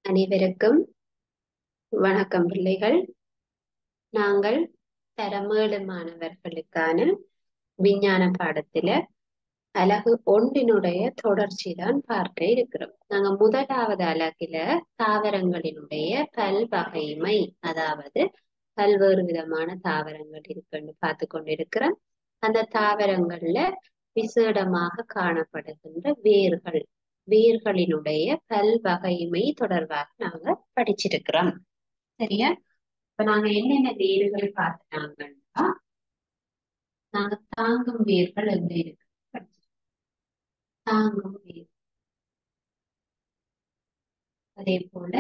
அனைவருக்கும் வணக்கம் பிள்ளைகள். நாங்கள் தரமேழு மாணவர்களுக்கான விஞ்ஞான பாடத்துல அலகு ஒன்றினுடைய தொடர்ச்சி தான் பார்க்க இருக்கிறோம். நாங்க முதலாவது அலகுல தாவரங்களினுடைய பல்வகைமை, அதாவது பல்வேறு விதமான தாவரங்கள் இருக்குன்னு பார்த்து கொண்டிருக்கிறோம். அந்த தாவரங்கள்ல விசேடமாக காணப்படுகின்ற வேர்களினுடைய பல்வகைமை தொடர்பாக நாங்க படிச்சிருக்கிறோம். சரியா? இப்ப நாங்க என்னென்ன வேர்கள் பார்த்தாங்கன்னா, நாங்க தாங்கும் வேர்கள் எங்க இருக்கு படிச்சிருக்கோம். தாங்கும் வேர், அதே போல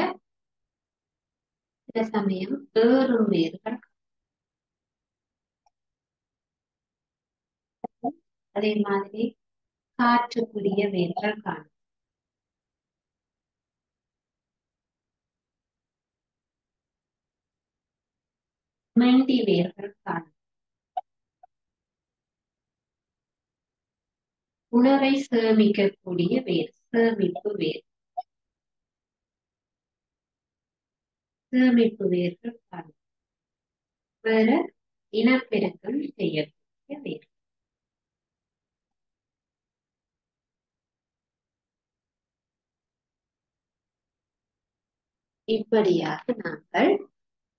சில சமயம் ஏறும் வேர்கள், அதே மாதிரி காற்றுக்குரிய வேர்கள் காணும். மெண்டி வேர்கள் காணும். உணவை சேமிக்கக்கூடிய வேர், சேமிப்பு வேர்கள் காணும். வேற இனப்பெருக்கம் செய்யக்கூடிய வேர். இப்படியாக நாங்கள்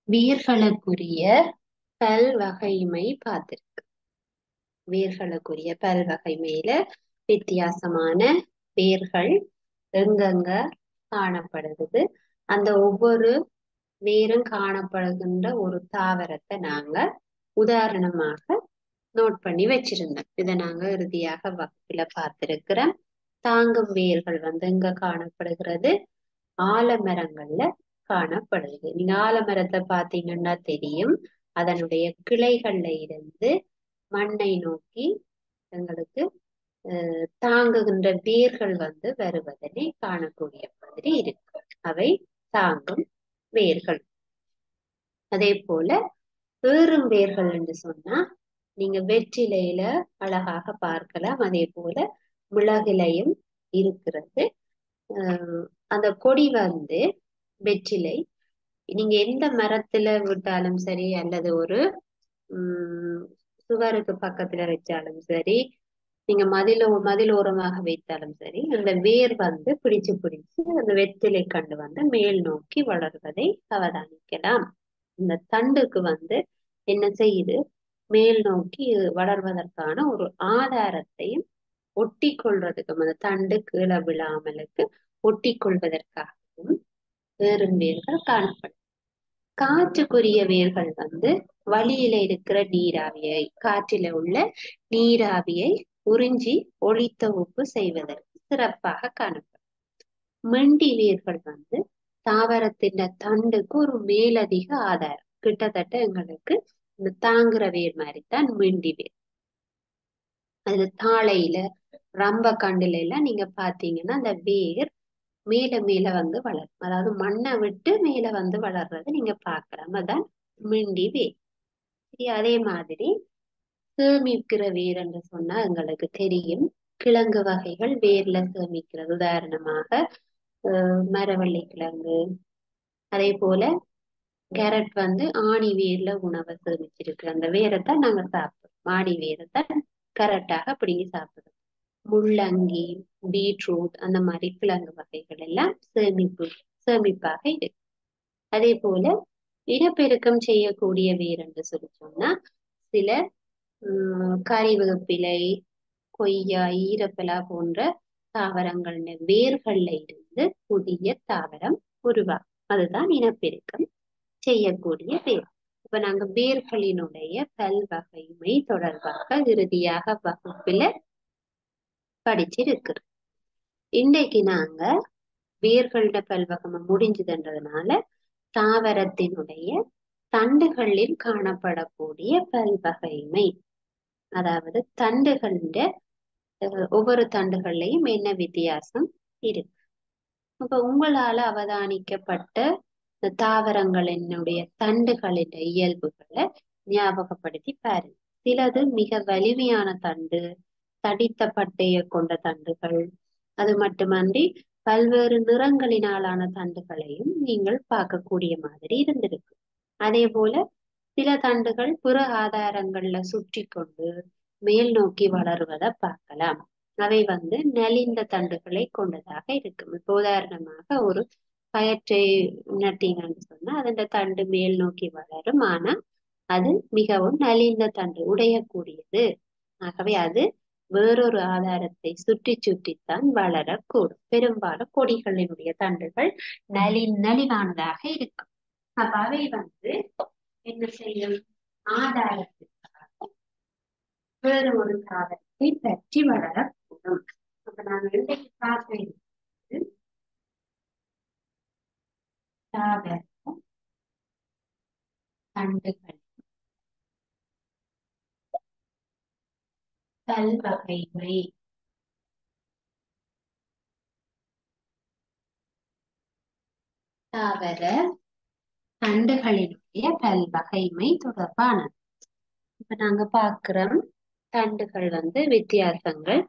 வேர்களுக்குரிய பல்வகைமை பார்த்திருக்கோம். வேர்களுக்குரிய பல்வகைமையில வித்தியாசமான வேர்கள் எங்கெங்க காணப்படுகிறது, அந்த ஒவ்வொரு வேரும் காணப்படுகின்ற ஒரு தாவரத்தை நாங்க உதாரணமாக நோட் பண்ணி வச்சிருந்தோம். இதை நாங்க இறுதியாக வகுப்புல பார்த்திருக்கிறோம். தாங்கும் வேர்கள் எங்க காணப்படுகிறது? ஆலமரங்கள்ல காணப்படுது. நீங்க ஆலமரத்தை பார்த்தீங்கன்னா தெரியும், அதனுடைய கிளைகள்ல இருந்து மண்ணை நோக்கி எங்களுக்கு தாங்குகின்ற வேர்கள் வருவதனை காணக்கூடிய மாதிரி இருக்கு. அவை தாங்கும் வேர்கள். அதே போல ஏறும் வேர்கள் என்று சொன்னா நீங்க வெற்றிலையில அழகாக பார்க்கலாம். அதே போல மிளகிலையும் இருக்கிறது. அந்த கொடி வெற்றிலை நீங்க எந்த மரத்துல விட்டாலும் சரி, அல்லது ஒரு சுவருக்கு பக்கத்துல வச்சாலும் சரி, நீங்க மதிலோரமாக வைத்தாலும் சரி, அந்த வேர் பிடிச்சு அந்த வெற்றிலை கண்டு மேல் நோக்கி வளர்வதை அவதானிக்கலாம். இந்த தண்டுக்கு என்ன செய்யுது? மேல் நோக்கி வளர்வதற்கான ஒரு ஆதாரத்தையும் ஒட்டி கொள்றதுக்கு, அந்த தண்டு கீழே விழாமலுக்கு ஒட்டி கொள்வதற்காகவும் வேறும் வேர்கள் காணப்படும். காற்றுக்குரிய வேர்கள் வளியில இருக்கிற நீராவியை, காற்றில உள்ள நீராவியை உறிஞ்சி ஒளித்தொகுப்பு செய்வதற்கு சிறப்பாக காணப்படும். மெண்டி வேர்கள் தாவரத்தின் தண்டுக்கு ஒரு மேலதிக ஆதாரம். கிட்டத்தட்ட எங்களுக்கு இந்த தாங்குற வேர் மாதிரி தான் மெண்டி வேர். அதுல தாழையில ரம்ப கண்டுல எல்லாம் நீங்க பாத்தீங்கன்னா அந்த வேர் மேல மேல வளரும். அதாவது மண்ணை விட்டு மேல வளர்றதை நீங்க பார்க்கலாம். அதான் மிண்டி வேர். சரி, அதே மாதிரி சேமிக்கிற வேர் என்று சொன்னா எங்களுக்கு தெரியும், கிழங்கு வகைகள் வேர்ல சேமிக்கிறது. உதாரணமாக மரவள்ளி கிழங்கு, அதே போல கேரட் ஆணி வேர்ல உணவை சேமிச்சிருக்கு. அந்த வேரைத்தான் நாங்க சாப்பிடுறோம். ஆணி வேரைத்தான் கரெக்டாக பிடிங்கி சாப்பிடுறோம். முள்ளங்கி, பீட்ரூட், அந்த மாதிரி கிழங்கு வகைகள் எல்லாம் சேமிப்பாக இருக்கு. அதே போல இனப்பெருக்கம் செய்யக்கூடிய வேர் என்று சொன்னா சில கறிவேப்பிலை, கொய்யா, ஈரப்பலா போன்ற தாவரங்கள் வேர்கள்ல இருந்து புதிய தாவரம் உருவாகும். அதுதான் இனப்பெருக்கம் செய்யக்கூடிய வேர். இப்ப நாங்க வேர்களினுடைய பல்வகைமை தொடர்பாக இறுதியாக வகுப்புல படிச்சிருக்கிறோம். இன்றைக்கு நாங்க வேர்களோட பல்வகமை முடிஞ்சதுன்றதுனால தாவரத்தினுடைய தண்டுகளில் காணப்படக்கூடிய பல்வகைமை, அதாவது ஒவ்வொரு தண்டுகள்லையும் என்ன வித்தியாசம் இருக்கு. இப்ப உங்களால அவதானிக்கப்பட்ட தாவரங்களினுடைய தண்டுகளின் இயல்புகளை ஞாபகப்படுத்தி பாருங்க. சிலது மிக வலிமையான தண்டு, தடித்த பட்டைய கொண்ட தண்டுகள், அது மட்டுமன்றி பல்வேறு நிறங்களினாலான தண்டுகளையும் நீங்கள் பார்க்கக்கூடிய மாதிரி இருந்திருக்கு. அதே போல சில தண்டுகள் பிற ஆதாரங்கள்ல சுற்றி கொண்டு மேல் நோக்கி வளருவதை பார்க்கலாம். அவை நலிந்த தண்டுகளை கொண்டதாக இருக்கும். இப்போ உதாரணமாக ஒரு கயற்றை நட்டீங்கன்னு சொன்னா அதன் தண்டு மேல் நோக்கி வளரும். ஆனா அது மிகவும் நலிந்த தண்டு, உடையக்கூடியது. ஆகவே அது வேறொரு ஆதாரத்தை சுற்றி சுற்றித்தான் வளரக்கூடும். பெரும்பாலும் கொடிகளினுடைய தண்டுகள் நலிவானதாக இருக்கும். அப்ப அவை என்ன செய்யும்? ஆதாரத்திற்காக வேறு ஒரு தாவரத்தை பற்றி வளரக்கூடும். அப்ப நாங்கள் இன்றைக்கு பார்க்க தாவர தண்டுகள் பல்வகைமை. தாவர தண்டுகளினுடைய பல்வகைமை தொடர்பானது. இப்ப நாங்க பார்க்கிறோம், தண்டுகள் வித்தியாசங்கள்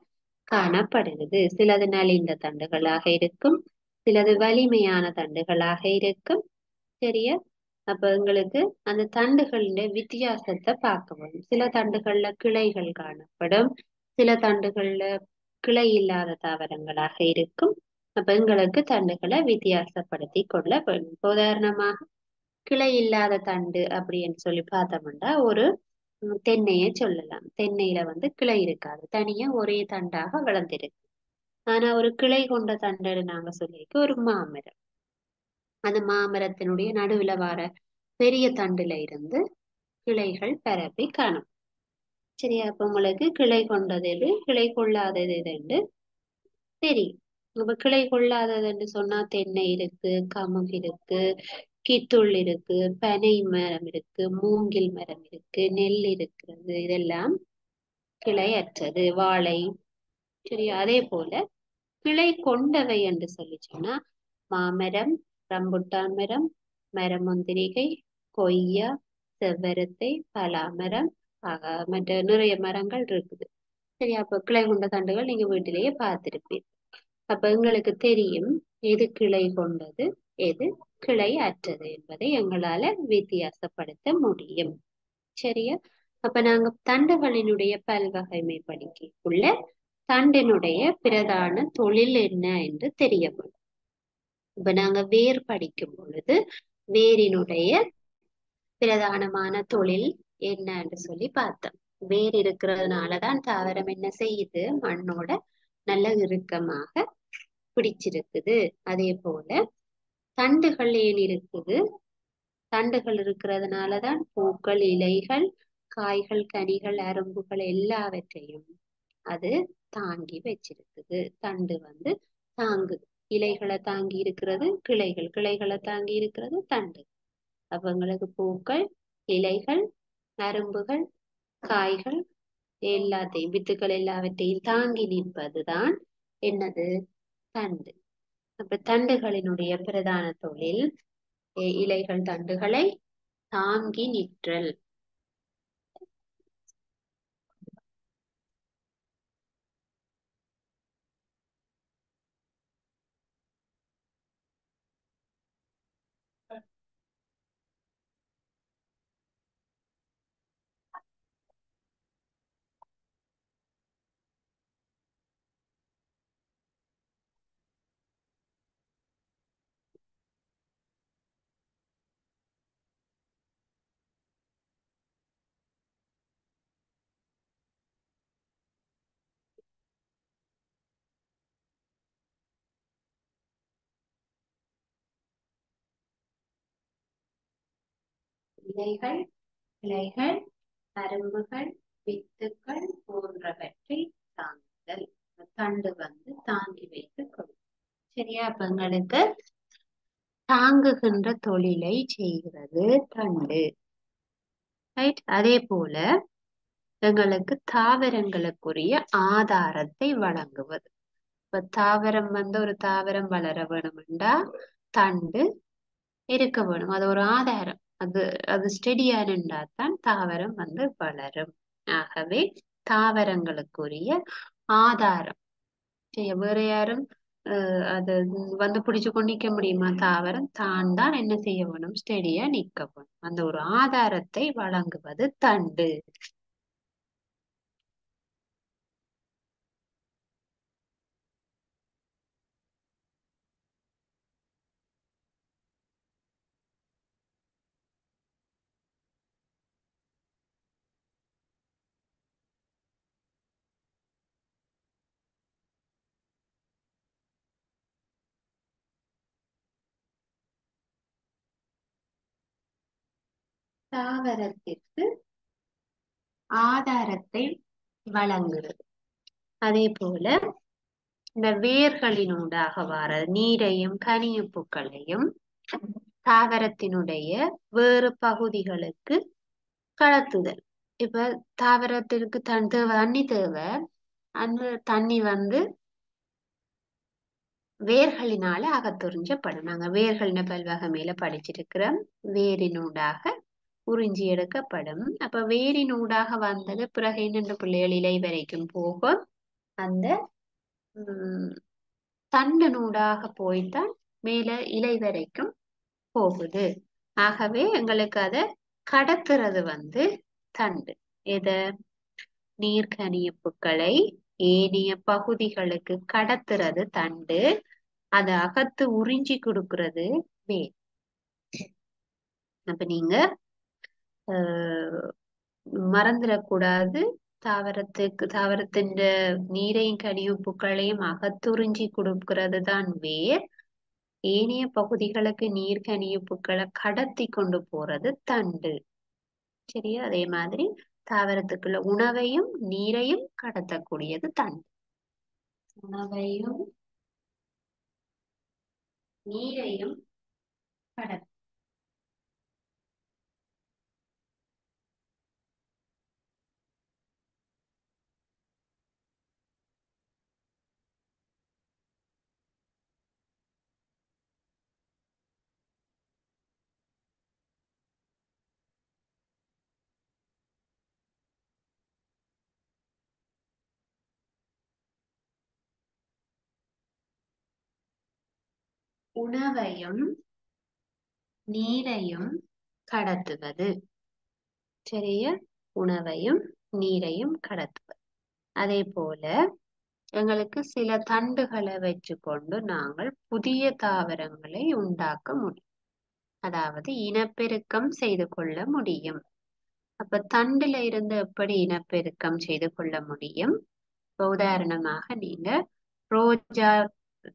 காணப்படுகிறது. சிலது நலிந்த தண்டுகளாக இருக்கும், சிலது வலிமையான தண்டுகளாக இருக்கும். சரியா? அப்ப எங்களுக்கு அந்த தண்டுகளின் வித்தியாசத்தை பார்க்க முடியும். சில தண்டுகள்ல கிளைகள் காணப்படும், சில தண்டுகள்ல கிளை இல்லாத தாவரங்களாக இருக்கும். அப்ப எங்களுக்கு தண்டுகளை வித்தியாசப்படுத்தி கொள்ள வேண்டும். உதாரணமாக கிளை இல்லாத தண்டு அப்படின்னு சொல்லி பார்த்தோம்னா ஒரு தென்னையை சொல்லலாம். தென்னையில கிளை இருக்காது, தனியா ஒரே தண்டாக வளர்ந்திருக்கு. ஆனா ஒரு கிளை கொண்ட தண்டு நாங்க சொல்லியிருக்க ஒரு மாமரம். அந்த மாமரத்தினுடைய நடுவுல வர பெரிய தண்டுல இருந்து கிளைகள் பரப்பி காணும். சரியா? அப்ப உங்களுக்கு கிளை கொண்டது எது, கிளை கொள்ளாதது எதுன்னு தெரியும். அப்ப கிளை கொள்ளாததுன்னு சொன்னா தென்னை இருக்கு, கமுகு இருக்கு, கீத்துள் இருக்கு, பனை மரம் இருக்கு, மூங்கில் மரம் இருக்கு, நெல் இருக்கிறது. இதெல்லாம் கிளையற்றது. வாழை. சரியா? அதே போல கிளை கொண்டவை என்று சொல்லி சொன்னா மாமரம், ரம்புட்டான் மரம், மரமுந்திரிகை, கொய்யா, செவ்வரத்தை, பலாமரம், மற்ற நிறைய மரங்கள் இருக்குது. சரியா? அப்ப கிளை கொண்ட தண்டுகள் நீங்க வீட்டிலேயே பார்த்திருப்பீங்க. அப்ப எங்களுக்கு தெரியும் எது கிளை கொண்டது, எது கிளை அற்றது என்பதை எங்களால வித்தியாசப்படுத்த முடியும். சரியா? அப்ப நாங்க தண்டுகளினுடைய பல்வகைமை படிக்கக்குள்ள தண்டினுடைய பிரதான தொழில் என்ன என்று தெரிய வரும். இப்ப நாங்க வேர் படிக்கும் பொழுது வேரினுடைய பிரதானமான தொழில் என்ன என்று சொல்லி பார்த்தோம். வேர் இருக்கிறதுனாலதான் தாவரம் என்ன செய்யுது? மண்ணோட நல்ல இறுக்கமாக பிடிச்சிருக்குது. அதே போல தண்டுகள் ஏன் இருக்குது? தண்டுகள் இருக்கிறதுனாலதான் பூக்கள், இலைகள், காய்கள், கனிகள், அரும்புகள் எல்லாவற்றையும் அது தாங்கி வச்சிருக்குது. தண்டு தாங்குது. இலைகளை தாங்கி இருக்கிறது கிளைகள், கிளைகளை தாங்கி இருக்கிறது தண்டு. அவங்களுக்கு பூக்கள், இலைகள், அரும்புகள், காய்கள் எல்லாத்தையும், வித்துக்கள் எல்லாவற்றையும் தாங்கி நிற்பதுதான் என்னது? தண்டு. அப்ப தண்டுகளினுடைய பிரதான தொழில் இலைகள் தண்டுகளை தாங்கி நிற்றல். இலைகள், கிளைகள், அரும்புகள், வித்துக்கள் போன்றவற்றை தாங்குதல். தண்டு தாங்கி வைத்துக் கொள்ளும். சரியா? அப்ப எங்களுக்கு தாங்குகின்ற தொழிலை செய்கிறது தண்டு. ரைட்? அதே போல எங்களுக்கு தாவரங்களுக்குரிய ஆதாரத்தை வழங்குவது. இப்ப தாவரம் ஒரு தாவரம் வளர வேணும்டா தண்டு இருக்க வேணும். அது ஒரு ஆதாரம். அது அது ஸ்டெடியா இருந்தால்தான் தாவரம் வளரும். ஆகவே தாவரங்களுக்குரிய ஆதாரம். வேற யாரும் அது வந்து பிடிச்சு கொண்டு நிக்க முடியுமா? தாவரம் தான் தான் என்ன செய்ய வேணும்? ஸ்டெடியா நிக்க வேணும். அந்த ஒரு ஆதாரத்தை வழங்குவது தண்டு. தாவரத்திற்கு ஆதாரத்தை வழங்குறது. அதே போல இந்த வேர்களினூடாக வர நீரையும் கனியுப்புக்களையும் தாவரத்தினுடைய வேறு பகுதிகளுக்கு கடத்துதல். இப்ப தாவரத்திற்கு தண்ணி தேவை. அந்த தண்ணி வந்து வேர்களினால அகத்துறிஞ்சப்படும். நாங்க வேர்களின பல்வகமையில படிச்சிருக்கிறோம். வேரினூடாக உறிஞ்சி எடுக்கப்படும். அப்ப வேரினூடாக வந்தது பிறகு என்னென்ன பிள்ளைகள் இலை வரைக்கும் போகும். அந்த உம் தண்டு நூடாக போய்தான் மேல இலை வரைக்கும் போகுது. ஆகவே எங்களுக்கு அதை கடத்துறது வந்து தண்டு. எத? நீர்க்கனியப்புக்களை ஏனைய பகுதிகளுக்கு கடத்துறது தண்டு. அதை அகத்து உறிஞ்சி கொடுக்கறது வேர். அப்ப நீங்க ஆஹ் மறந்துடக்கூடாது. தாவரத்தின் நீரையும் கனியுப்புக்களையும் அகத்துறிஞ்சி கொடுக்கிறது தான் வேர். ஏனைய பகுதிகளுக்கு நீர் கனியுப்புக்களை கடத்தி கொண்டு போறது தண்டு. சரியா? அதே மாதிரி தாவரத்துக்குள்ள உணவையும் நீரையும் கடத்தக்கூடியது தண்டு. உணவையும் நீரையும் கடத்த உணவையும் நீரையும் கடத்துவது. சரியா? உணவையும் நீரையும் கடத்துவது. அதே போல எங்களுக்கு சில தண்டுகளை வச்சுக்கொண்டு நாங்கள் புதிய தாவரங்களை உண்டாக்க முடியும். அதாவது இனப்பெருக்கம் செய்து கொள்ள முடியும். அப்ப தண்டுல இருந்து எப்படி இனப்பெருக்கம் செய்து கொள்ள முடியும்? இப்ப உதாரணமாக நீங்க ரோஜா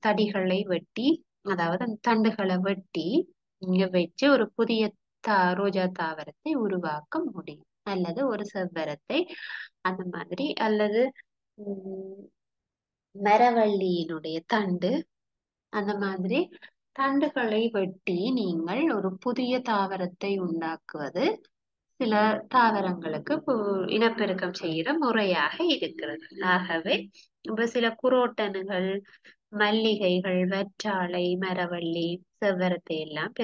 தடிகளை வெட்டி, அதாவது அந்த தண்டுகளை வெட்டி இங்க வச்சு ஒரு புதிய ரோஜா தாவரத்தை உருவாக்க முடியும். அல்லது ஒரு செவ்வரத்தை அந்த மாதிரி, அல்லது உம் மரவள்ளியினுடைய தண்டு அந்த மாதிரி தண்டுகளை வெட்டி நீங்கள் ஒரு புதிய தாவரத்தை உண்டாக்குவது சில தாவரங்களுக்கு இனப்பெருக்கம் செய்கிற முறையாக இருக்கிறது. ஆகவே இப்ப சில குரோட்டனுகள், மல்லிகைகள், வெற்றாழை, மரவள்ளி, செவ்வரத்தை எல்லாம்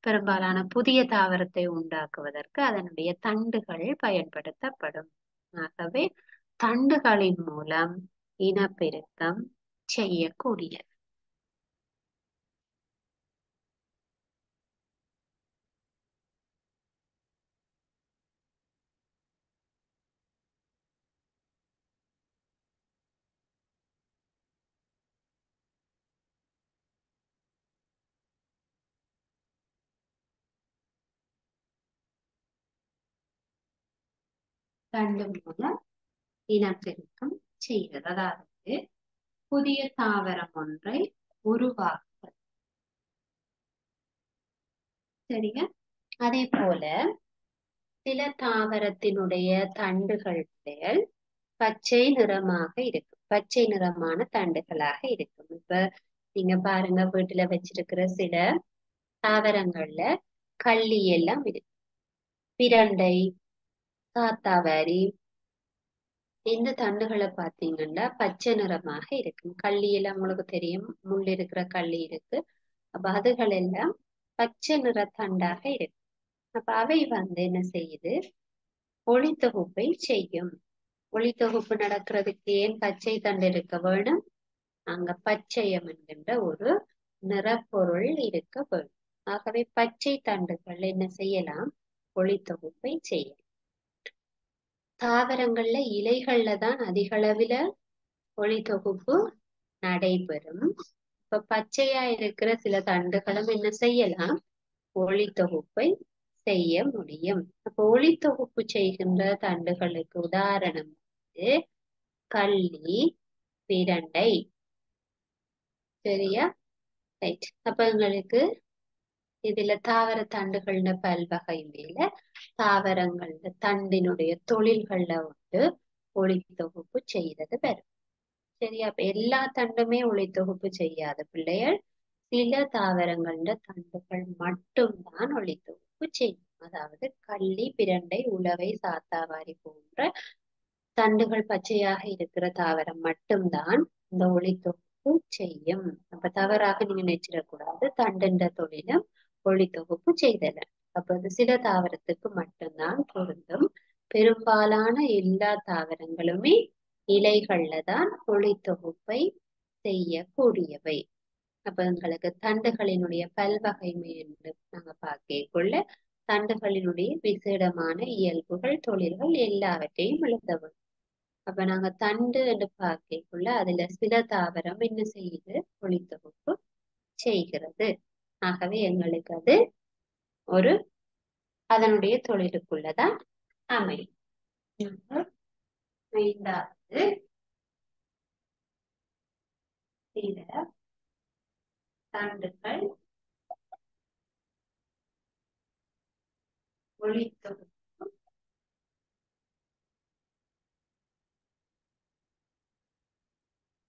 பெரும்பாலான புதிய தாவரத்தை உண்டாக்குவதற்கு அதனுடைய தண்டுகள் பயன்படுத்தப்படும். ஆகவே தண்டுகளின் மூலம் இனப்பெருக்கம் செய்யக்கூடிய தண்டு மூலம் இனப்பெருக்கம் செய்கிறது. அதாவது புதிய தாவரம் ஒன்றை உருவாக்குவது. சரிங்க? அதே போல சில தாவரத்தினுடைய தண்டுகள் பச்சை நிறமாக இருக்கும். பச்சை நிறமான தண்டுகளாக இருக்கும். இப்ப நீங்க பாருங்க, வீட்டுல வச்சிருக்கிற சில தாவரங்கள்ல கள்ளி எல்லாம் இருக்கு. பிரண்டை, காத்தாவாரி, இந்த தண்டுகளை பார்த்தீங்கன்னா பச்சை நிறமாக இருக்கும். கள்ளி எல்லாம் உங்களுக்கு தெரியும், முள் இருக்கிற கள்ளி இருக்கு. அப்ப அதுகள் எல்லாம் பச்சை நிற தண்டாக இருக்கு. அப்ப அவை வந்து என்ன செய்யுது? ஒளித்தொகுப்பை செய்யும். ஒளித்தொகுப்பு நடக்கிறதுக்கு ஏன் பச்சை தண்டு இருக்க வேணும்? அங்க பச்சையம் என்கின்ற ஒரு நிறப்பொருள் இருக்க வேண்டும். ஆகவே பச்சை தண்டுகள் என்ன செய்யலாம்? ஒளித்தொகுப்பை செய்யலாம். தாவரங்கள்ல இலைகள்ல தான் அதிக அளவுல ஒளித்தொகுப்பு நடைபெறும். இப்ப பச்சையா இருக்கிற சில தண்டுகளும் என்ன செய்யலாம்? ஒளித்தொகுப்பை செய்ய முடியும். அப்ப ஒளித்தொகுப்பு செய்கின்ற தண்டுகளுக்கு உதாரணம் வந்து கள்ளி, பிரண்டை. சரியா? ரைட். அப்ப எங்களுக்கு இதுல தாவர தண்டுகள்ல பல்வகை மேல தாவரங்கள்ல தண்டினுடைய தொழில்கள்ல வந்து ஒளித்தொகுப்பு செய்யறது வரும். சரியா? அப்ப எல்லா தண்டுமே ஒளித்தொகுப்பு செய்யாத பிள்ளைகள் சில தாவரங்கள்ல தண்டுகள் மட்டும்தான் ஒளித்தொகுப்பு செய்யும். அதாவது கள்ளி, பிரண்டை, உளவை, சாத்தாவாரி போன்ற தண்டுகள் பச்சையாக இருக்கிற தாவரம் மட்டும்தான் இந்த ஒளித்தொகுப்பு செய்யும். அப்ப தவறாக நீங்க நினைச்சிடக்கூடாது, தண்டுன்ற தொழிலும் ஒளித்தொகுப்பு செய்தல. அப்ப அது சில தாவரத்துக்கு மட்டும்தான் பொருந்தும். பெரும்பாலான எல்லா தாவரங்களுமே இலைகள்ல தான் ஒளித்தொகுப்பை செய்யக்கூடியவை. அப்ப எங்களுக்கு தண்டுகளினுடைய பல்வகைமை என்று நாங்க பார்க்கக்குள்ள தண்டுகளினுடைய விசேடமான இயல்புகள், தொழில்கள் எல்லாவற்றையும் எழுதவும். அப்ப நாங்க தண்டு என்று பார்க்கக்குள்ள அதுல சில தாவரம் என்ன செய்யுது? ஒளித்தொகுப்பு செய்கிறது. ஆகவே எங்களுக்கு அது ஒரு அதனுடைய தொழிலுக்குள்ளதான் அமையும். ஐந்தாவது சில தண்டுகள் ஒளித்தொகுப்பு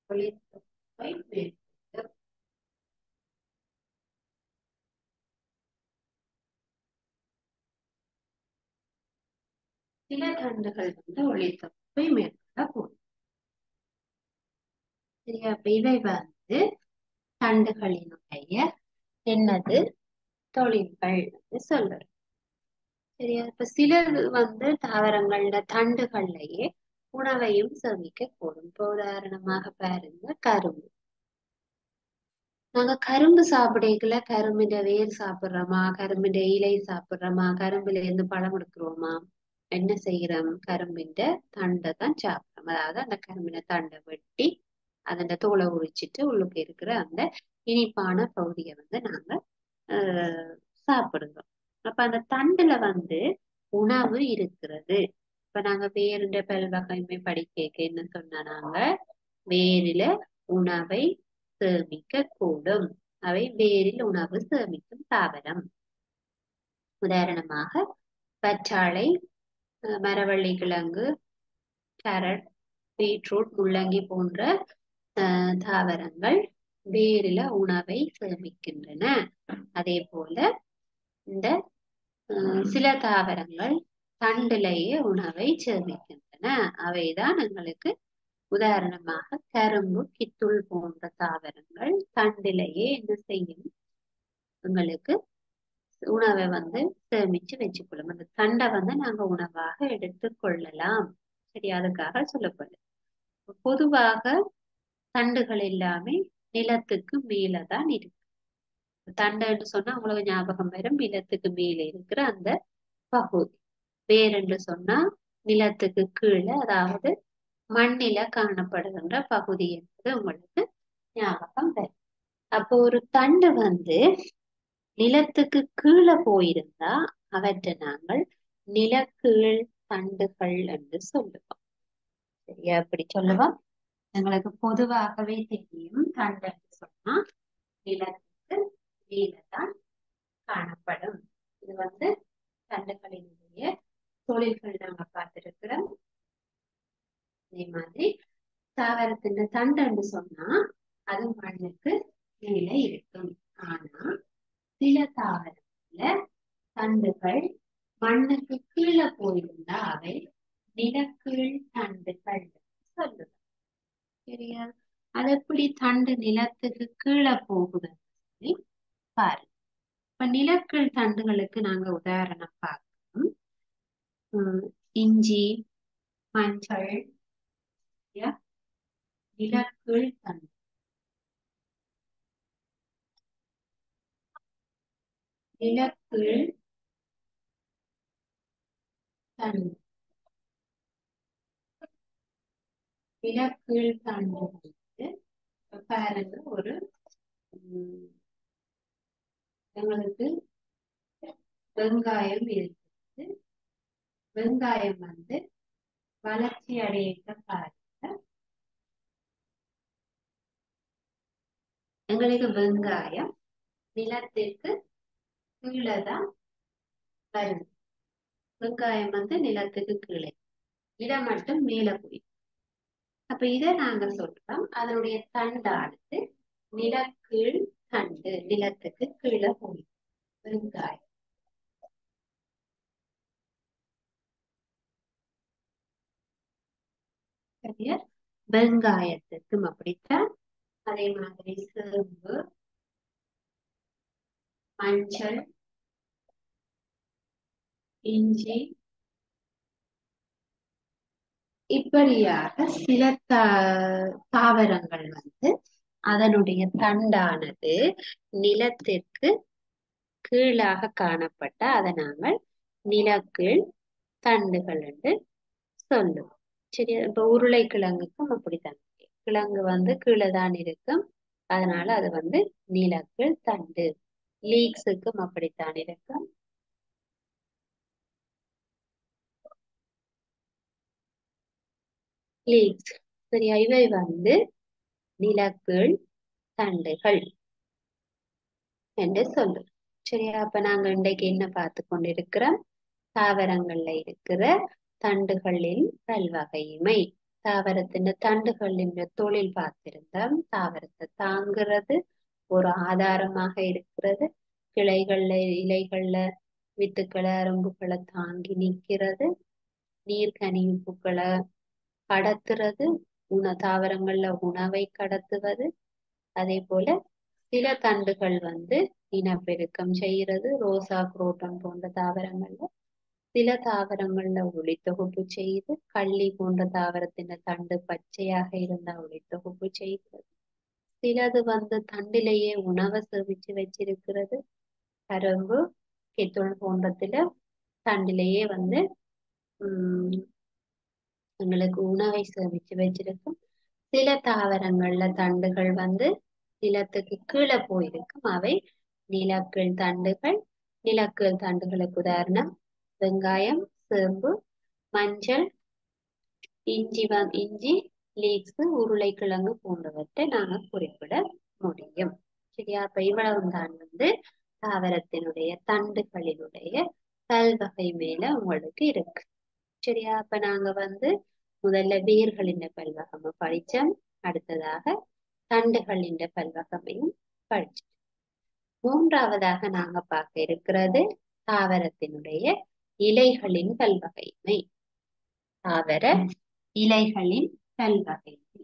ஒளித்தொகுப்பை மேற்கொள்ளும். சில தண்டுகள் வந்து ஒளித்தொகுப்பை மேற்கொள்ளக்கூடும். சரியா? அப்ப இவை வந்து தண்டுகளினுடைய என்னது தொழில்கள் என்று சொல்றோம். சரியா? இப்ப சிலர் வந்து தாவரங்களோட தண்டுகள்லயே உணவையும் சேமிக்க கூடும். இப்போ உதாரணமாக பாருங்க, கரும்பு. நாங்க கரும்பு சாப்பிடக்குள்ள கரும்பிന്റെ வேர் சாப்பிடுறோமா, கரும்பிന്റെ இலை சாப்பிடுறோமா, கரும்புல இருந்து பழம் எடுக்கிறோமா? என்ன செய்யறோம்? கரும்பிന്റെ தண்டை தான் சாப்பிடுறோம். அதாவது அந்த கரும்பின தண்டை வெட்டி அதோட தோலை உரிச்சிட்டு உள்ளுக்கு இருக்கிற அந்த இனிப்பான பகுதியை வந்து நாங்க சாப்பிடுறோம். அப்ப அந்த தண்டுல வந்து உணவு இருக்கிறது. இப்ப நாங்க வேருண்ட பல்வகைமை படிக்க என்ன சொன்னா, நாங்க வேரில உணவை சேமிக்க கூடும். அவை வேரில் உணவு சேமிக்கும் தாவரம். உதாரணமாக பச்சாளை, மரவள்ளி கிழங்கு, கேரட், பீட்ரூட், முள்ளங்கி போன்ற தாவரங்கள் வேரில உணவை சேமிக்கின்றன. அதே போல இந்த சில தாவரங்கள் தண்டிலேயே உணவை சேமிக்கின்றன. அவைதான் எங்களுக்கு உதாரணமாக கரும்பு, கித்துள் போன்ற தாவரங்கள் தண்டிலேயே என்ன செய்யும்? எங்களுக்கு உணவை வந்து சேமிச்சு வச்சுக்கொள்ளும். அந்த தண்டை வந்து நாங்க உணவாக எடுத்துக்கொள்ளலாம். சரி, அதுக்காக சொல்லப்படுது. பொதுவாக தண்டுகள் எல்லாமே நிலத்துக்கு மேலதான் இருக்கு. தண்டுன்னு சொன்னா உங்களுக்கு ஞாபகம் வரும், நிலத்துக்கு மேல இருக்கிற அந்த பகுதி. வேரென்று சொன்னா நிலத்துக்கு கீழே, அதாவது மண்ணில காணப்படுகின்ற பகுதி என்பது உங்களுக்கு ஞாபகம் வரும். அப்போ ஒரு தண்டு வந்து நிலத்துக்கு கீழே போயிருந்தா அவற்றை நாங்கள் நிலக்கீழ் தண்டுகள் என்று சொல்லுவோம். சரியா? அப்படி சொல்லுவோம். எங்களுக்கு பொதுவாகவே தெரியும், தண்டு என்று சொன்னா நிலத்துக்கு மேலதான் காணப்படும். இது வந்து தண்டுகளினுடைய தொழில்கள் நாங்க பார்த்திருக்கிறோம். அதே மாதிரி தாவரத்தின் தண்டுன்னு சொன்னா அது மண்ணுக்கு மேலே இருக்கும். ஆனா சில தாவரத்துல தண்டுகள் மண்ணுக்கு கீழே போயிருந்தா அவை நிலக்கீழ் தண்டுகள் சொல்லுது. சரியா? அது எப்படி தண்டு நிலத்துக்கு கீழே போகுதுன்னு சொல்லி பாரு. இப்ப நிலக்கீழ் தண்டுகளுக்கு நாங்க உதாரணம் பார்க்கணும். இஞ்சி, மஞ்சள், நிலக்கீழ் தண்டு. நிலக்கீழ் தண்டு. நிலக்கீழ் தண்டு வந்து பாருங்க ஒரு உம், எங்களுக்கு வெங்காயம் இருக்குது. வெங்காயம் வந்து வளர்ச்சி அடையிற பாருங்க. எங்களுக்கு வெங்காயம் நிலத்திற்கு கீழே தான் வருது. வெங்காயம் வந்து நிலத்துக்கு கீழே, இதை மட்டும் மேல போய். அப்ப இதை நாங்க சொல்றோம் அதனுடைய தண்டானது நிலக்கீழ் தண்டு, நிலத்துக்கு கீழே போய் வெங்காயம். சரியா? வெங்காயத்துக்கும் அப்படித்தான். அதே மாதிரி சேம்பு, மஞ்சள், இஞ்சி, இப்படியாக சில தாவரங்கள் வந்து அதனுடைய தண்டானது நிலத்திற்கு கீழாக காணப்பட்ட அதை நாங்கள் நிலக்கீழ் தண்டுகள் என்று சொல்லுவோம். சரியா? இப்ப உருளைக்கிழங்குக்கும் அப்படித்தான். கிழங்கு வந்து கீழே தான் இருக்கும், அதனால அது வந்து நிலக்கீழ் தண்டு. லீக்ஸுக்கும் அப்படித்தான் இருக்கும். லீக்ஸ், சரியா? இவை வந்து நிலக்கீழ் தண்டுகள் என்று சொல்லுவோம். சரியா? அப்ப நாங்க இன்றைக்கு என்ன பார்த்து கொண்டிருக்கிறோம்? தாவரங்கள்ல இருக்கிற தண்டுகளின் பல்வகைமை. தாவரத்தின் தண்டுகளின் தொழில் பார்த்திருந்தோம். தாவரத்தை தாங்கிறது, ஒரு ஆதாரமாக இருக்கிறது. கிளைகள்ல, இலைகள்ல வித்துக்களை, அரும்புகளை தாங்கி நிற்கிறது. நீர்க்கனிப்புகளை கடத்துறது, தாவரங்கள்ல உணவை கடத்துவது. அதே போல சில தண்டுகள் வந்து இனப்பெருக்கம் செய்கிறது. ரோசா, குரோட்டன் போன்ற தாவரங்கள்ல, சில தாவரங்கள்ல ஒளித்தொகுப்பு செய்து. கள்ளி போன்ற தாவரத்தின் தண்டு பச்சையாக இருந்தா ஒளித்தொகுப்பு செய்கிறது. சிலது வந்து தண்டிலேயே உணவை சேமிச்சு வச்சிருக்கிறது. கரும்பு, கெத்தோல் போன்றதுல தண்டிலேயே வந்து உம் எங்களுக்கு உணவை சேமிச்சு வச்சிருக்கும். சில தாவரங்கள்ல தண்டுகள் வந்து நிலத்துக்கு கீழே போயிருக்கும். அவை நிலக்கீழ் தண்டுகள். நிலக்கீழ் தண்டுகளுக்கு உதாரணம் வெங்காயம், சேம்பு, மஞ்சள், இஞ்சி, லீக்ஸ், உருளைக்கிழங்கு போன்றவற்றை நாங்க குறிப்பிட முடியும். சரியா? அப்ப இவ்வளவுதான் வந்து தாவரத்தினுடைய தண்டுகளினுடைய பல்வகை மேல உங்களுக்கு இருக்கு. சரியா? அப்ப நாங்க வந்து முதல்ல வேர்களின் பல்வகமை படிச்சோம். அடுத்ததாக தண்டுகளின் பல்வகமையும் படிச்சோம். மூன்றாவதாக நாங்க பார்க்க இருக்கிறது தாவரத்தினுடைய இலைகளின் பல்வகைமை. தாவர இலைகளின் பல்வகைமை.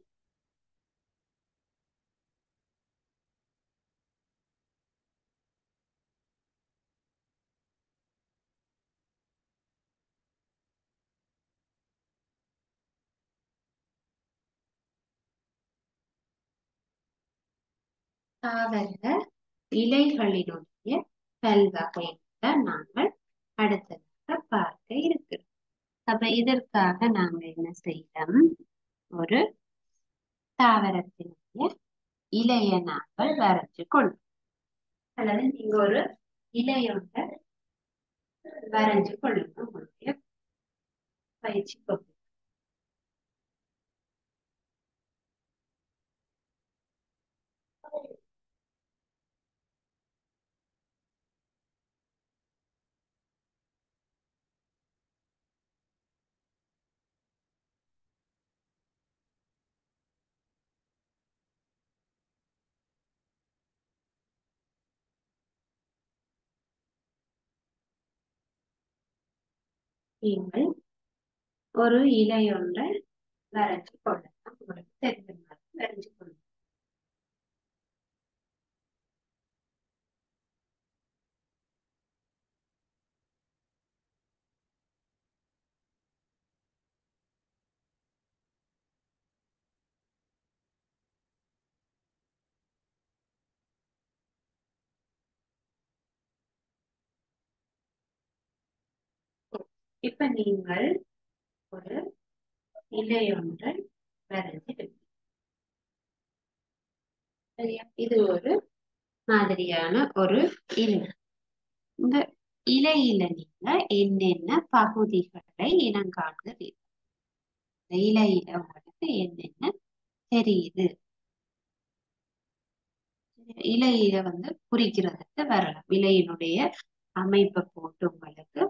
தாவர இலைகளினுடைய பல்வகைகளை நாங்கள் அடுத்ததாக பார்க்க இருக்கிறோம். அப்ப இதற்காக நாங்க என்ன செய்யலாம்? ஒரு தாவரத்தினுடைய இலையை நாங்கள் வரைச்சு கொள்வோம். அல்லது நீங்க ஒரு இலையோட வரைஞ்சு கொள்ளுங்க உங்களுடைய பயிற்சி கொள்ளுங்க. நீங்கள் ஒரு இலையொன்றை வரைஞ்சு கொள்ளலாம். உங்களுக்கு தெரிந்த மாதிரி வரைஞ்சு கொள்ளுங்க. இப்ப நீங்கள் ஒரு இலை ஒன்றை வரைஞ்சிடுங்க. சரியா? இது ஒரு மாதிரியான ஒரு இலை. இந்த இலையில நீங்க என்னென்ன பகுதிகளை இனம் காண்கிறீர்கள்? இந்த இலையில உங்களுக்கு என்னென்ன தெரியுது? இலையில குறிக்கிறதுக்கு வரலாம். இலையினுடைய அமைப்பை போட்டு உங்களுக்கு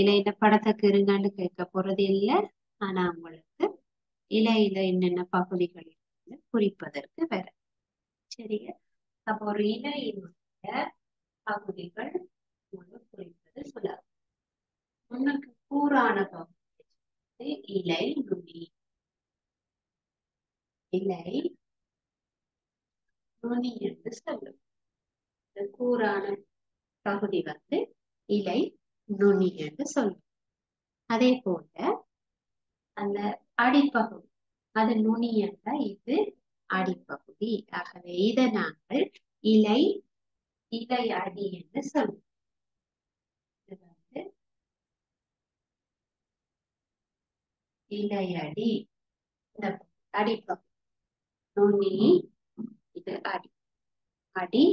இலையில படத்துக்கு இருங்கன்னு கேட்க போறது இல்லை. ஆனா உங்களுக்கு இலையில என்னென்ன பகுதிகள் இருக்குன்னு குறிப்பதற்கு வர. சரியா? அப்போ ஒரு இலையினுடைய பகுதிகள் உங்களுக்கு குறிப்பது சொல்லலாம். உங்களுக்கு கூரான பகுதி இலை நுனி. இலை நுனி என்று சொல்லும். கூரான பகுதி இலை நுனி என்று சொல்லும். அதே போல அந்த அடிப்பகுதி அது நுனி என்ற இது அடிப்பகுதி. ஆகவே இதை நாங்கள் இலை இலை அடி என்று சொல்லுவோம். இது இலை அடி. இந்த அடிப்பகுதி நுனி, இது அடி. அடி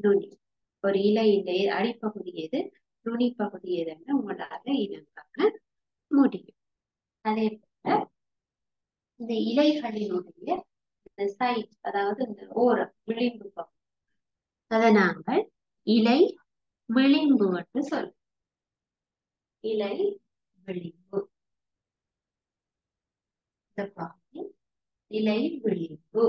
நுனி. ஒரு இலையிலே அடிப்பகுதி எது, நுனி பகுதி எதுன்னு உங்களால இனம் காண முடியும். அதே போல இந்த இலைகளினுடைய சைட், அதாவது இந்த ஓரம் விளிம்பு பகுதி, அதை நாங்கள் இலை விளிம்பு என்று சொல்லுவோம். இலை விளிம்பு. இந்த பகுதி இலை விளிம்பு.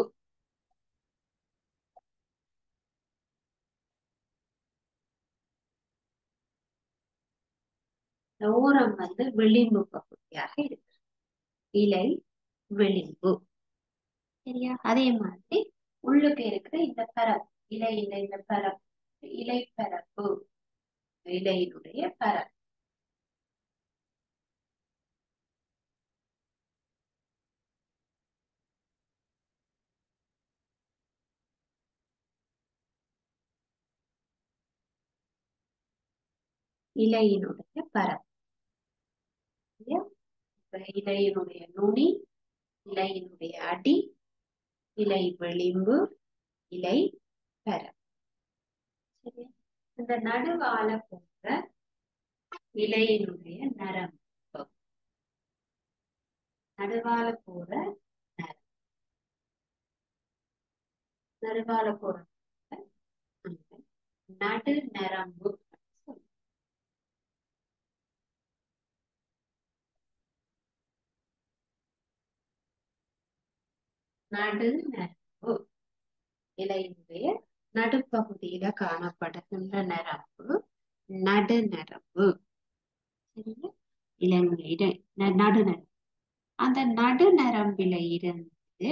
இந்த ஓரம் விளிம்பு பகுதியாக இருக்கு. இலை விளிம்பு. சரியா? அதே மாதிரி உள்ளுக்கு இருக்கிற இந்த பரப்பு, இலையில இந்த பரப்பு இலை பரப்பு, இலையினுடைய பரப்பு. இலையினுடைய பரப்பு. சரியா? இலையினுடைய நுனி, இலையினுடைய அடி, இலை விளிம்பு, இலை பரப்பு. சரியா? இந்த நடுவால போன்ற இலையினுடைய நரம்பு, நடுவால போற நரம்பு, நடுவால போற நடு நரம்பு. நடு நரம்பு இலையினுடைய நடுப்பகுதியில காணப்படுகின்ற நரம்பு நடு நரம்பு. சரியா? இலங்கையில நடுநரம்பு. அந்த நடு நரம்பில இருந்து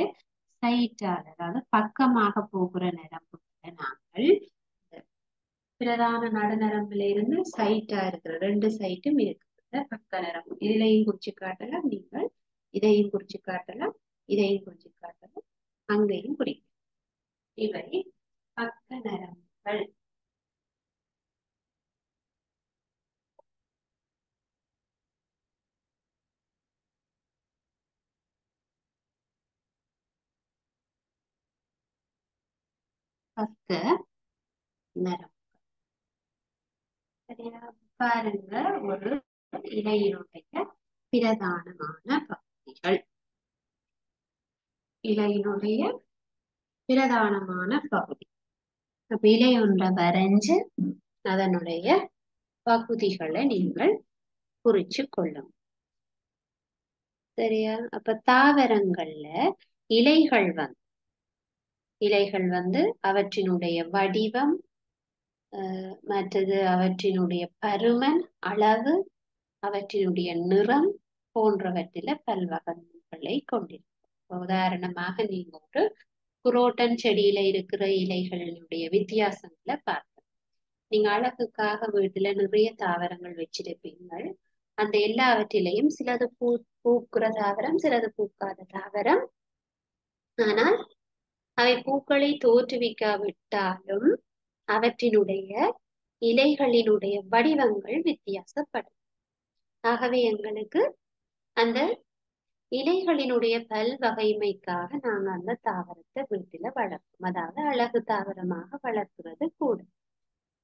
சைட்டால், அதாவது பக்கமாக போகிற நரம்புகளை நாங்கள் பிரதான நடுநரம்புல இருந்து சைட்டா இருக்கிற ரெண்டு சைட்டும் இருக்கிற பக்க நரம்பு. இதுலையும் குறிச்சு காட்டலாம், நீங்கள் இதையும் குறிச்சு காட்டலாம், இதையும் குறிச்சு காட்டலாம், அங்கேயும் குறிக்கும். இவை பக்க நரம்புகள். பக்க நரம்பு. சரியா? பாருங்க, ஒரு இலையினுடைய பிரதானமான பகுதிகள். இலையினுடைய பிரதானமான பகுதி. அப்ப இலை ஒன்றை வரைஞ்சு அதனுடைய பகுதிகளை நீங்கள் குறிச்சு கொள்ளும். சரியா? அப்ப தாவரங்கள்ல இலைகள் இலைகள் அவற்றினுடைய வடிவம், மற்றது அவற்றினுடைய பருமன், அளவு, அவற்றினுடைய நிறம் போன்றவற்றில பல்வகைகளை கொண்டிருக்கும். உதாரணமாக நீங்க ஒரு குரோட்டன் செடியில இருக்கிற இலைகளினுடைய வித்தியாசங்களை பார்க்கலாம். நீங்க அழகுக்காக வீட்டுல நிறைய தாவரங்கள் வச்சிருப்பீங்கள். அந்த எல்லாவற்றிலையும் சிலது பூக்கிற தாவரம், சிலது பூக்காத தாவரம். ஆனால் அவை பூக்களை தோற்றுவிக்காவிட்டாலும் அவற்றினுடைய இலைகளினுடைய வடிவங்கள் வித்தியாசப்படும். ஆகவே எங்களுக்கு அந்த இலைகளினுடைய பல்வகைமைக்காக நாங்க அந்த தாவரத்தை வீட்டுல வளர்ப்போம். அதாவது அழகு தாவரமாக வளர்க்கிறது கூட.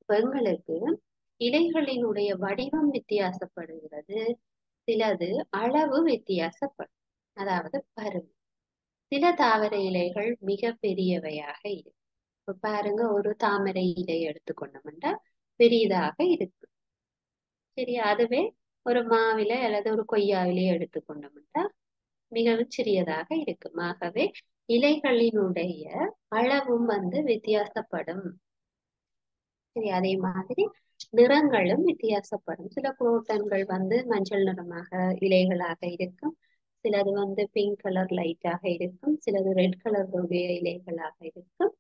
இப்ப எங்களுக்கு இலைகளினுடைய வடிவம் வித்தியாசப்படுகிறது, சிலது அளவு வித்தியாசப்படும். அதாவது பருவம். சில தாவர இலைகள் மிக பெரியவையாக இருக்கு. இப்ப பாருங்க, ஒரு தாமரை இலை எடுத்துக்கொண்டோம்னா பெரியதாக இருக்கு. சரி, அதுவே ஒரு மாவிலை அல்லது ஒரு கொய்யாவிலை எடுத்துக்கொண்டோம்னா மிகவும் சிறியதாக இருக்கும். ஆகவே இலைகளினுடைய அளவும் வித்தியாசப்படும். சரி, அதே மாதிரி நிறங்களும் வித்தியாசப்படும். சில குரோட்டன்கள் மஞ்சள் நிறமாக இலைகளாக இருக்கும், சிலது பிங்க் கலர் லைட்டாக இருக்கும், சிலது ரெட் கலருடைய இலைகளாக இருக்கும்,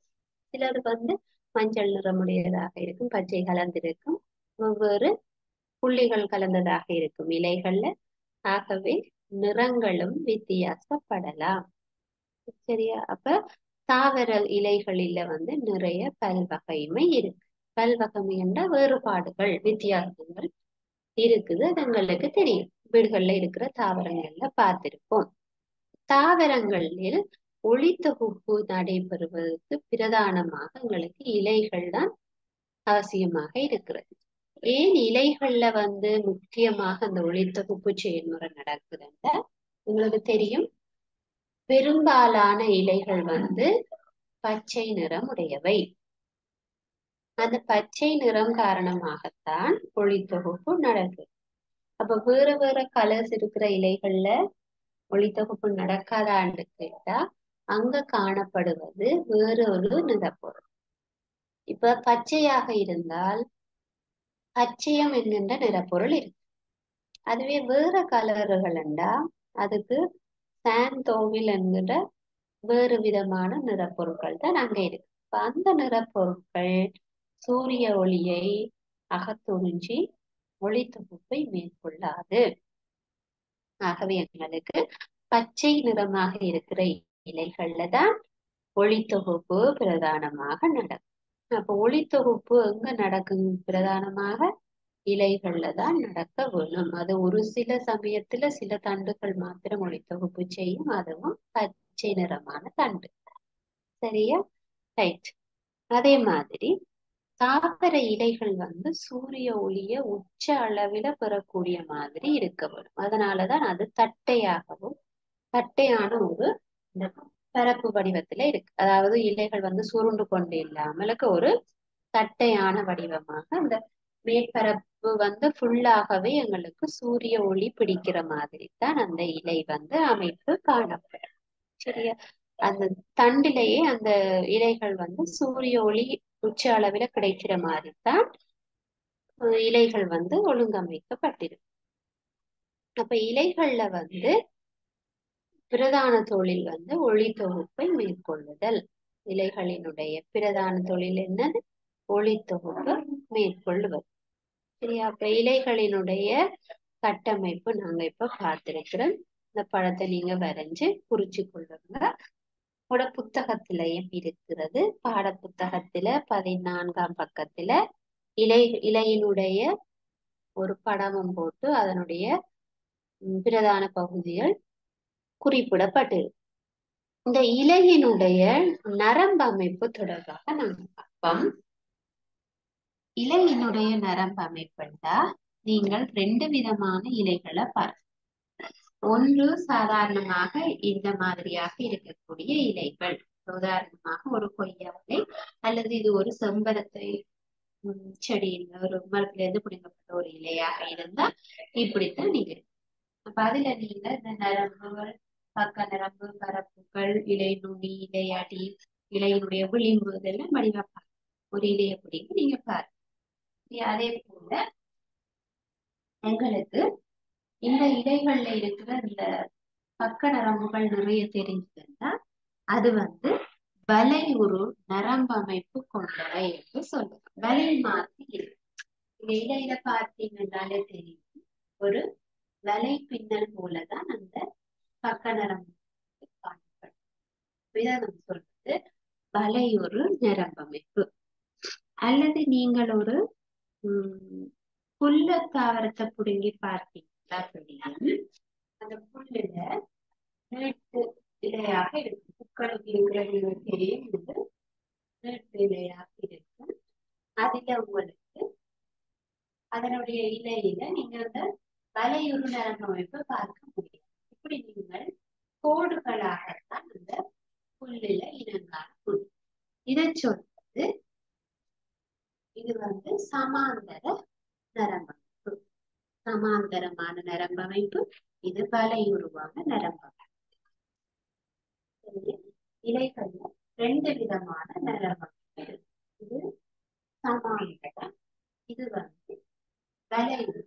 சிலது மஞ்சள் நிறமுடையதாக இருக்கும், பச்சை கலந்திருக்கும், ஒவ்வொரு புள்ளிகள் கலந்ததாக இருக்கும் இலைகள்ல. ஆகவே நிறங்களும் வித்தியாசப்படலாம். சரியா? அப்ப தாவர இலைகளில நிறைய பல்வகைமை இருக்கு. பல்வகைமை என்ற வேறுபாடுகள், வித்தியாசங்கள் இருக்குது. அது எங்களுக்கு தெரியும். வீடுகள்ல இருக்கிற தாவரங்கள்ல பார்த்திருப்போம். தாவரங்களில் ஒளித்தொகுப்பு நடைபெறுவதற்கு பிரதானமாக எங்களுக்கு இலைகள் தான் அவசியமாக இருக்கிறது. ஏன் இலைகள்ல முக்கியமாக அந்த ஒளித்தொகுப்பு செயல்முறை நடக்குதுன்ற உங்களுக்கு தெரியும். பெரும்பாலான இலைகள் பச்சை நிறம் உடையவை. அந்த பச்சை நிறம் காரணமாகத்தான் ஒளித்தொகுப்பு நடக்குது. அப்ப வேற வேற கலர்ஸ் இருக்கிற இலைகள்ல ஒளித்தொகுப்பு நடக்காதான்னு கேட்டா அங்க காணப்படுவது வேற ஒரு நிறப்பொருள். இப்ப பச்சையாக இருந்தால் பச்சையம் என்கின்ற நிறப்பொருள் இருக்கு. அதுவே வேற கலர்கள்ண்டா அதுக்கு சாந்தோவில் என்கிற வேறு விதமான நிறப்பொருட்கள் தான் அங்க இருக்கு. அந்த நிறப்பொருட்கள் சூரிய ஒளியை அகத்துறிஞ்சி ஒளித்தொகுப்பை மேற்கொள்ளாது. ஆகவே எங்களுக்கு பச்சை நிறமாக இருக்கிற இலைகள்ல தான் ஒளித்தொகுப்பு பிரதானமாக நடக்கும். அப்ப ஒளித்தொகுப்பு எங்க நடக்கும்? பிரதானமாக இலைகள்ல தான் நடக்க வேணும். அது ஒரு சில சமயத்துல சில தண்டுகள் மாத்திரம் ஒளித்தொகுப்பு செய்யும், அதுவும் பச்சை நிறமான தண்டு. சரியா? ரைட். அதே மாதிரி தாவர இலைகள் சூரிய ஒளிய உச்ச அளவில பெறக்கூடிய மாதிரி இருக்க வேணும். அதனாலதான் அது தட்டையான ஒரு பரப்பு வடிவத்துல இருக்கு. அதாவது இலைகள் சுருண்டு கொண்டு இல்லாமலுக்கு ஒரு தட்டையான வடிவமாக அந்த மேற்பரப்பு ஃபுல்லாகவே எங்களுக்கு சூரிய ஒளி பிடிக்கிற மாதிரி தான் அந்த இலை அமைப்பு காணப்படும். சரியா? அந்த தண்டிலேயே அந்த இலைகள் சூரிய ஒளி உச்ச அளவில கிடைக்கிற மாதிரி தான் இலைகள் ஒழுங்கமைக்கப்பட்டிருக்கு. அப்ப இலைகள்ல பிரதான தொழில் ஒளி தொகுப்பை மேற்கொள்ளுதல். இலைகளினுடைய பிரதான தொழில் என்னது? ஒளி தொகுப்பை மேற்கொள்ளுவது. சரியா? அப்ப இலைகளினுடைய கட்டமைப்பு நாங்க இப்ப பார்த்திருக்கிறோம். இந்த படத்தை நீங்க வரைஞ்சு குறிச்சு கொள்ளுங்க. உட புத்தகத்திலையும் இருக்கிறது. பாட புத்தகத்துல 14ஆம் பக்கத்துல இலையினுடைய ஒரு படமும் போட்டு அதனுடைய பிரதான பகுதிகள் குறிப்பிடப்பட்டிருக்கு. இந்த இலையினுடைய நரம்பு அமைப்பு தொடர்பாக நாங்க பார்ப்போம். இலையினுடைய நரம்பு அமைப்புண்டா நீங்கள் 2 விதமான இலைகளை பார்க்க. ஒன்று சாதாரணமாக இந்த மாதிரியாக இருக்கக்கூடிய இலைகள். உதாரணமாக ஒரு கொய்யா இலை அல்லது இது ஒரு செம்பருத்தை செடியின் ஒரு மரத்துல இருந்து பிடிக்கப்பட்ட ஒரு இலையாக இருந்தா இப்படித்தான் நீங்க. அப்ப அதுல நீங்க இந்த நரம்புகள், பக்க நரம்பு, பரப்புகள், இலை நுனி, இலையடி, இலையினுடைய விளிம்பு இதெல்லாம் வடிவா பாருங்க. ஒரு இலைய பிடிங்க நீங்க பாருங்க. அதே போல எங்களுக்கு இந்த இலைகள்ல இருக்கிற இந்த பக்க நரம்புகள் நிறைய தெரிஞ்சதுன்னா அது வலை ஒரு நரம்பு அமைப்பு கொண்டவை என்று சொல்லுங்க. வலை மாதிரி இருக்கு. இந்த இலையில பார்த்தீங்கன்னாலே தெரியும், ஒரு வலை பின்னல் போலதான் அந்த பக்க நரம்பு காணப்படும். இதான் நம்ம சொல்றது வலை ஒரு நரம்பு அமைப்பு. அல்லது நீங்கள் ஒரு புல்ல தாவரத்தை புடுங்கி பார்த்தீங்கன்னா தெரியும். அந்த புல்லுல நீட்டு இலையாக இருக்கும். பூக்களுக்கு இருக்கிறது தெரியும். இது நீட்டு இலையாக இருக்கும். அதுல உங்களுக்கு அதனுடைய இலையில நீங்க அந்த வலையுறு நரம்பு அமைப்பு பார்க்க முடியும். இப்படி நீங்கள் கோடுகளாகத்தான் அந்த புல்லுல இனங்காண முடியும். இதை சொல்றது இது வந்து சமாந்தர நரம்பமைப்பு. சமாந்தரமான நரம்பமைப்பு, இது வலையுருவான நரம்பமைப்பு. இலைகள்ல 2 விதமான நரம்பமைப்பு இருக்கு. இது சமாந்தரம், இது வந்து வலையுரு.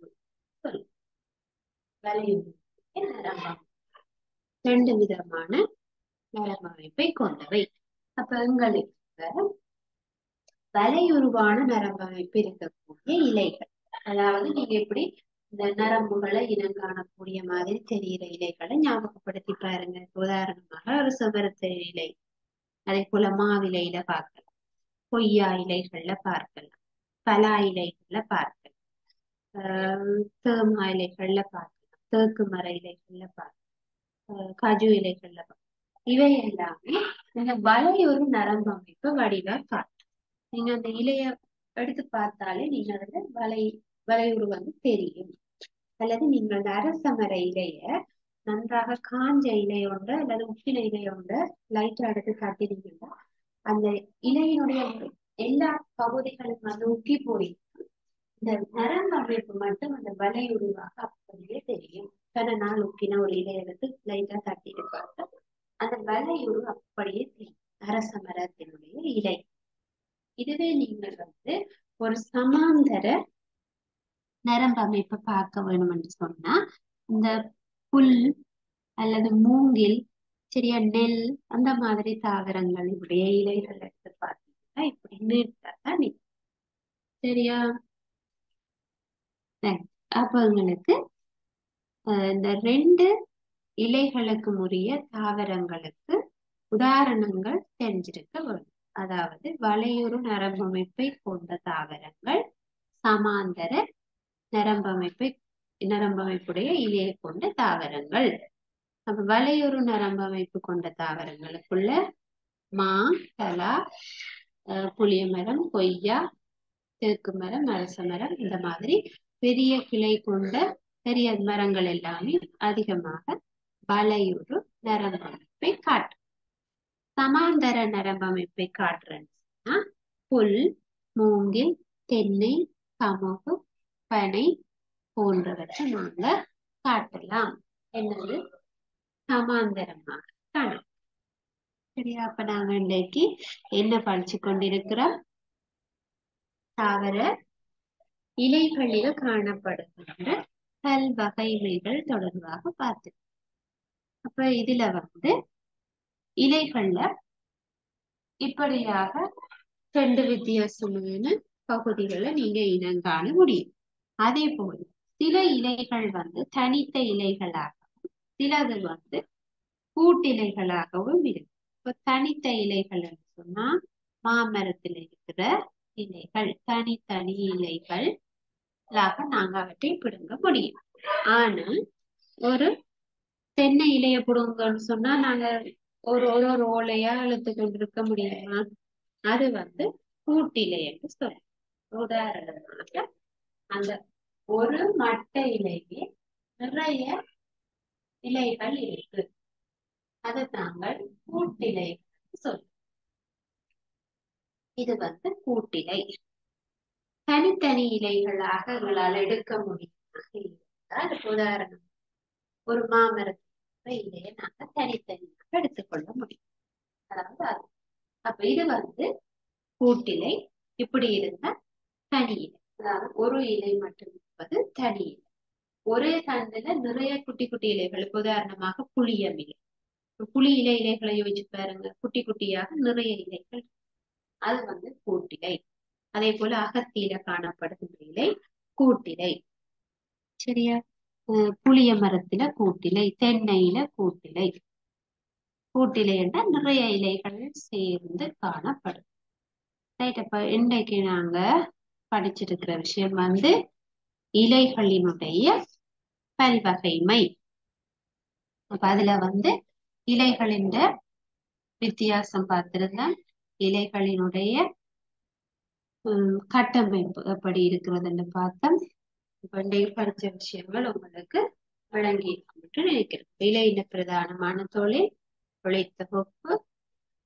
வலையுரு நரம்பம் 2 விதமான நரம்பமைப்பை கொண்டவை. அப்ப எங்களுக்கு வலையுருவான நரம்பமைப்பு இருக்கக்கூடிய இலைகள், அதாவது நீங்க எப்படி இந்த நரம்புகளை இனம் காணக்கூடிய மாதிரி தெரிகிற இலைகளை ஞாபகப்படுத்தி பாருங்க. உதாரணமாக ஒரு செவரத்து இலை, அதே போல மாவிலையில பார்க்கலாம், கொய்யா இலைகள்ல பார்க்கலாம், பலா இலைகள்ல பார்க்கலாம், தேமா இலைகள்ல பார்க்கலாம், தேக்கு மர இலைகள்ல பார்க்கலாம், கஜு இலைகள்ல பார்க்கலாம். இவை எல்லாமே இந்த வலையொரு நரம்பமைப்பு வடிவா காட்டும். நீங்க அந்த இலைய எடுத்து பார்த்தாலே நீங்க அதுல வலையுரு வந்து தெரியும். அல்லது நீங்கள் அந்த அரசமர இலைய நன்றாக காஞ்ச இலையோட அல்லது உப்பின இலையோட லைட்டா எடுத்து காட்டினீங்கன்னா அந்த இலையினுடைய எல்லா பகுதிகளும் வந்து உக்கி போய் இந்த நரம்பு அமைப்பு மட்டும் அந்த வலையுருவாக அப்படியே தெரியும். பல நாள் உக்கின ஒரு இலைய எடுத்து லைட்டா தட்டிட்டு பார்த்தா அந்த வலையுரு அப்படியே தெரியும், அரச மரத்தினுடைய இலை. இதுவே நீங்கள் வந்து ஒரு சமாந்தர நரம்பு அமைப்பை பார்க்க வேணும் என்று சொன்னா இந்த புல் அல்லது மூங்கில், சரியா, நெல், அந்த மாதிரி தாவரங்களுடைய இலைகள் எடுத்து பார்த்தீங்கன்னா இப்படி நீட்டாதான் சரியா. அப்ப உங்களுக்கு இந்த 2 இலைகளுக்கு உரிய தாவரங்களுக்கு உதாரணங்கள் தெரிஞ்சிருக்க வேண்டும். அதாவது வலையுறு நரம்பமைப்பை கொண்ட தாவரங்கள், சமாந்தர நரம்பமைப்புடைய இலையை கொண்ட தாவரங்கள். அப்ப வலையுறு நரம்பமைப்பு கொண்ட தாவரங்களுக்குள்ள மா, பலா, புளிய மரம், கொய்யா, தேக்கு மரம், அரச மரம், இந்த மாதிரி பெரிய கிளை கொண்ட பெரிய மரங்கள் எல்லாமே அதிகமாக வலையுறு நரம்பமைப்பை காட்டும். சமாந்தர நரம்பமைப்பை காட்டுறேன்னா புல், மூங்கில், தென்னை, கமுகு, பனை போன்றவற்றை நாங்க காட்டலாம். என்னது சமாந்தரமாக காணும். சரியா. அப்ப நாங்க இன்றைக்கு என்ன படிச்சு கொண்டிருக்கிறோம்? தாவர இலைகளில் காணப்படுகின்ற பல்வகைமைகள் தொடர்பாக பார்த்து. அப்ப இதுல வந்து இலைகள்ல இப்படியாக 2 வித்தியாசமான பகுதிகளை நீங்க இனங்காண முடியும். அதே போல சில இலைகள் வந்து தனித்த இலைகளாகவும் சிலது வந்து கூட்டிலைகளாகவும் இருக்கு. இப்ப தனித்த இலைகள் சொன்னா மாமரத்தில் இருக்கிற இலைகள், தனித்தனி இலைகளாக நாங்க அவற்றை பிடுங்க முடியும். ஆனா ஒரு தென்னை இலைய பிடுங்கன்னு சொன்னா நாங்க ஒரு ஒரு ஓலையா இழுத்து கொண்டிருக்க முடியுமா? அது வந்து கூட்டிலை என்று சொல்றோம். உதாரணமாக அந்த ஒரு மட்டை இலையே நிறைய இலைகள் இருக்கு, அதை நாங்கள் கூட்டிலை சொல்றோம். இது வந்து கூட்டிலை. தனித்தனி இலைகளாக எங்களால் எடுக்க முடியும். உதாரணம், ஒரு மாமரத்து இலையை நாங்க தனித்தனியாக எடுத்துக்கொள்ள முடியும். அதாவது அது அப்ப இது வந்து கூட்டிலை. இப்படி இருந்த தனி இலை, அதாவது ஒரு இலை மட்டும் இருப்பது தனி இலை. ஒரே தண்டுல நிறைய குட்டி குட்டி இலைகள், உதாரணமாக புளியம் இலை. புளி இலைகளை யோசிச்சு பாருங்க, குட்டி குட்டியாக நிறைய இலைகள், அது வந்து கூட்டிலை. அதே போல அகத்தியில காணப்படுகின்ற இலை கூட்டிலை. சரியா. புளிய மரத்துல கூட்டிலை, தென்னையில கூட்டிலை. கூட்டிலை என்றால் நிறைய இலைகள் சேர்ந்து காணப்படும். அப்ப இன்றைக்கு நாங்க படிச்சிருக்கிற விஷயம் வந்து இலைகளினுடைய பல்வகைமை. அப்ப அதுல வந்து இலைகளின் வித்தியாசம் பார்த்திருந்தேன். இலைகளினுடைய கட்டமைப்பு எப்படி இருக்கிறதுன்னு பார்த்தோம். படிச்ச விஷயங்கள் உங்களுக்கு வழங்கி என்று நினைக்கிறேன். இலையின பிரதானமான தொழில் உழைத்தொகுப்பு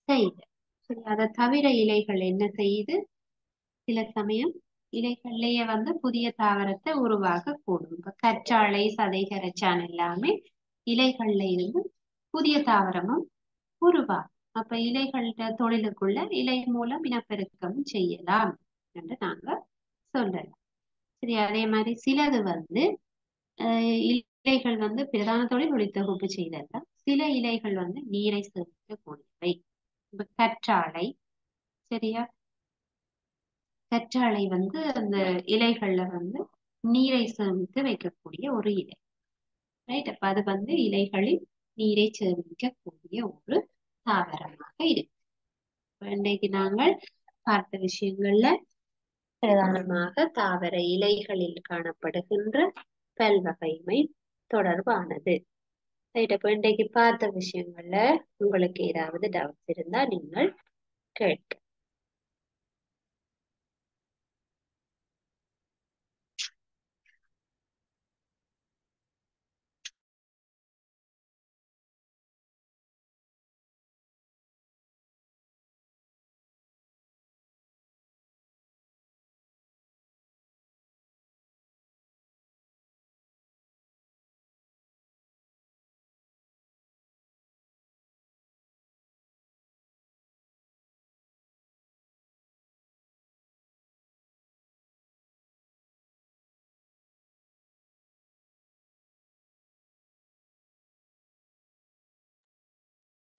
செய்தல். சரி, அதை தவிர இலைகள் என்ன செய்யுது? சில சமயம் இலைகள்லயே வந்து புதிய தாவரத்தை உருவாக்க கூடும். இப்ப கற்றாழை, சதைகரைச்சான் எல்லாமே இலைகள்ல இருந்து புதிய தாவரமும் உருவாகும். அப்ப இலைகள் தொழிலுக்குள்ள இலை மூலம் இனப்பெருக்கம் செய்யலாம் என்று நாங்க சொல்லலாம். சரி, அதே மாதிரி சிலது வந்து இலைகள் வந்து பிரதான தொழில் ஒளித்தொகுப்பு செய்தல். சில இலைகள் வந்து நீரை சேமிக்கக்கூடியவை. இப்ப கற்றாழை, சரியா, கற்றாழை வந்து அந்த இலைகள்ல வந்து நீரை சேமித்து வைக்கக்கூடிய ஒரு இலை. ரைட். அப்ப அது வந்து இலைகளில் நீரை சேமிக்கக்கூடிய ஒரு தாவரமாக இருக்கு. இன்றைக்கு நாங்கள் பார்த்த விஷயங்கள்ல பிரதானமாக தாவர இலைகளில் காணப்படுகின்ற பல்வகைமை தொடர்பானது. ரைட். அப்ப இன்றைக்கு பார்த்த விஷயங்கள்ல உங்களுக்கு ஏதாவது டவுட்ஸ் இருந்தா நீங்கள் கேட்க.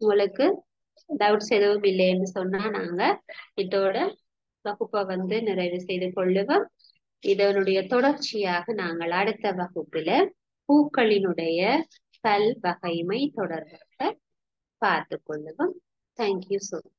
உங்களுக்கு டவுட்ஸ் எதுவும் இல்லைன்னு சொன்னா நாங்க இதோட வகுப்பை வந்து நிறைவு செய்து கொள்ளுவோம். இதனுடைய தொடர்ச்சியாக நாங்கள் அடுத்த வகுப்புல பூக்களினுடைய பல்வகைமை தொடர்பாக பார்த்து கொள்ளுவோம். Thank you so much.